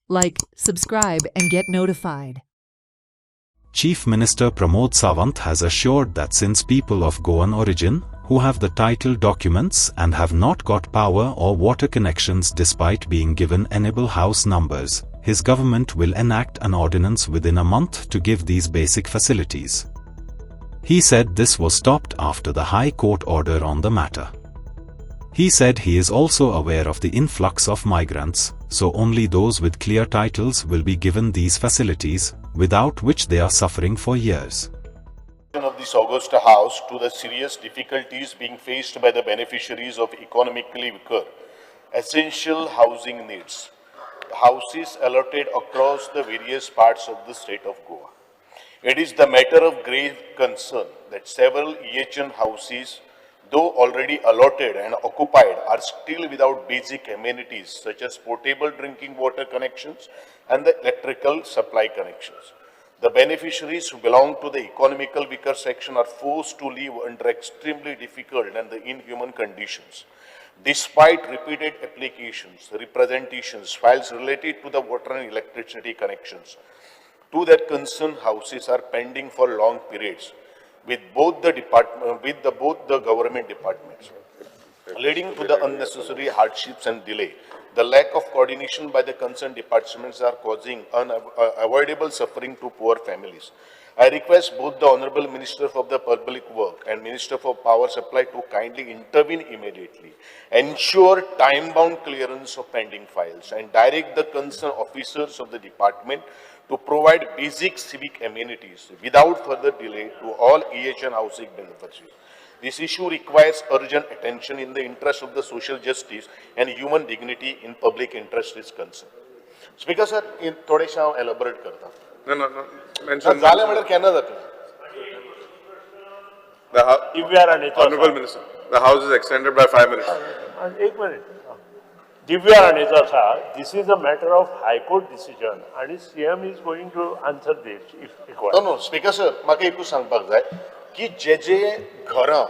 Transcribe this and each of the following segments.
Like, subscribe, and get notified. Chief Minister Pramod Sawant has assured that since people of Goan origin, who have the title documents and have not got power or water connections despite being given enable house numbers, his government will enact an ordinance within a month to give these basic facilities. He said this was stopped after the High Court order on the matter. He said he is also aware of the influx of migrants, so only those with clear titles will be given these facilities, without which they are suffering for years. Of this Augusta House to the serious difficulties being faced by the beneficiaries of economically weaker, essential housing needs. Houses allotted across the various parts of the state of Goa. It is the matter of grave concern that several EHN houses, though already allotted and occupied, are still without basic amenities such as portable drinking water connections and the electrical supply connections. The beneficiaries who belong to the economical weaker section are forced to live under extremely difficult and inhuman conditions. Despite repeated applications, representations, files related to the water and electricity connections to their concerned houses are pending for long periods with both the government departments, leading to the unnecessary hardships and delay. The lack of coordination by the concerned departments are causing unavoidable suffering to poor families. I request both the Honorable Minister of the Public Work and Minister for Power Supply to kindly intervene immediately, ensure time-bound clearance of pending files, and direct the concerned officers of the department to provide basic civic amenities without further delay to all EHN housing beneficiaries. This issue requires urgent attention in the interest of the social justice and human dignity in public interest is concerned. Speaker sir, in थोडेशे हांव elaborate करता. No. Mention. झाले म्हणल्यार केन्ना जातलें? Honorable Minister, the House is extended by 5 minutes. एक minute. Divya Raneta sir, this is a matter of High Court decision and CM is going to answer this if required. No, Speaker sir, म्हाका एकूच सांगपाक जाय की जे घरां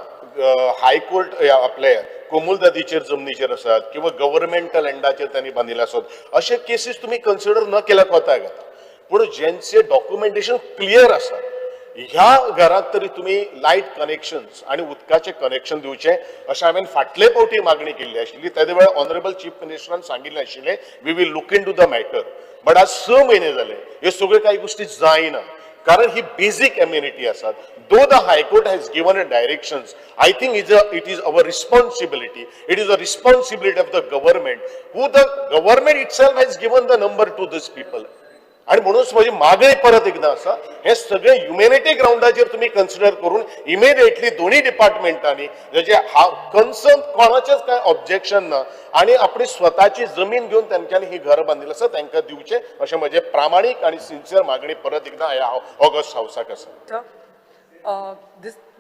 high court आपले कोमुलदादीचेर जमनीचेर आसात किंवा गव्हर्नमेंटल लँडाचेर त्यांनी बांदिल्ले आसात अशे केसीस तुम्ही कन्सिडर न केल्या कोताय घेता पूण ज्यांचे डॉक्युमेंटेशन क्लियर आसा ह्या घरात तरी तुम्ही लाईट कनेक्शन्स आणि उदकाचे कनेक्शन दिवचे अशें हांवें फाटले फावटी मागणी केल्ली आशिल्ली तेदे वेळार ऑनरेबल चीफ मिनिस्टरान सांगिल्लें आशिल्लें we will look into the matter but आज 6 महिने जाले हे सगळे काही गोष्टी जायना कारण ही बेसिक एम्युनिटी आसात though the High Court has given a directions, I think it is our responsibility. It is a responsibility of the government, who the government itself has given the number to these people. आणि म्हणून माझी मागणी परत एकदा असा हे सगळे humanity ग्राउंडाचेर तुम्ही consider करून इमिडिएटली दोन्ही डिपार्टमेंटांनी जे कन्सर्न कोणाचेच काय ऑब्जेक्शन ना आणि आपली स्वतःची जमीन घेऊन त्यांच्यानी ही घर बांधिल्ली आसा तांकां दिवचे अशें म्हजे प्रामाणिक आणि सिन्सियर मागणी परत एकदा ह्या ऑगस्ट हाऊसाक आसा.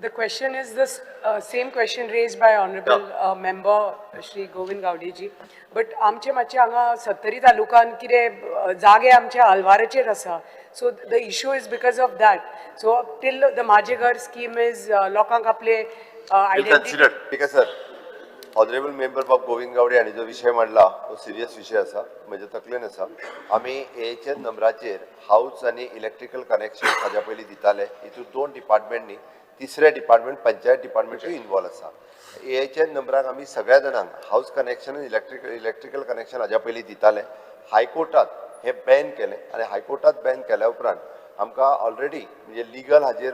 The question is the same question raised by Honorable Member Shri Govind Gowdy ji. But आमचे मातशे हांगा 70 तालुकान कितें जागे आमचे अलवाराचेर आसा. So the issue is because of that. So till the माझे घर scheme is लोकांक आपले identity. Because sir, Honorable Member of Govind Gowdy आणि जो विषय मांडला तो सिरियस विषय आसा म्हणजे तकलेन आसा आमी एएचएन नंबराचेर हाऊस आणि इलेक्ट्रिकल कनेक्शन हाज्या पयलीं दिताले हितून 2 डिपार्टमेंटनी तिसरे डिपार्टमेंट पंचायत डिपार्टमेंटूय इन्वॉल्व आसा. एएचएन नंबराक आमी सगळ्या जाणांक हाऊस कनेक्शन आणि इलेक्ट्रिकल कनेक्शन हाज्या पयलीं दिताले. हायकोर्टात हे बॅन केले आणि हायकोर्टात बॅन केल्या उपरांत आमकां ऑलरेडी म्हणजे लिगल हाजेर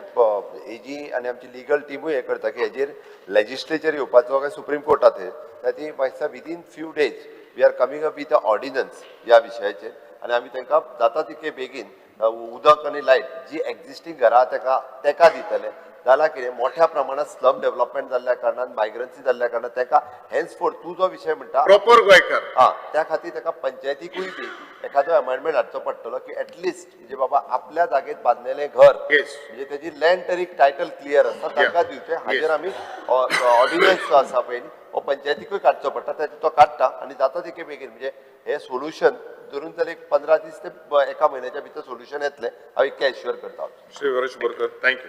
एजी आणि आमची लिगल टिमूय हे करता की हेजेर लेजिस्लेचर येवपाचो काय सुप्रीम कोर्टात हे ती म्हाका within few days we are coming up with a ordinance ह्या विशयाचेर आणि आमी तांकां जाता तितके बेगीन उदक आणि लायट जी एक्झिस्टींग घरां तेका दितले. जाल्यार कितें मोठ्या प्रमाणात स्लम डेव्हलपमेंट जाल्ल्या कारणान मायग्रन्सी जाल्ल्या कारणान ताका हेन्सफोर्थ तू जो विषय म्हणटा प्रॉपर गोंयकार त्या खातीर ताका पंचायतीकूय बी एखादो अमेंडमेंट हाडचो पडटलो की एटलिस्ट म्हणजे बाबा आपल्या जागेत बांदलेले घर म्हणजे त्याची लँड तरी टायटल क्लियर आसा ताका दिवचे हाजेर आमी ऑर्डिनन्स जो आसा पळय हो पंचायतीकूय काडचो पडटा तो काडटा आणि जाता तितके बेगीन म्हणजे हे सोल्युशन धरून जाल्यार 15 दीस ते 1 म्हयन्याच्या भितर सोल्युशन येतले हांव इतकें एश्युअर करता. श्री हरेश बोरकर, थँक्यू.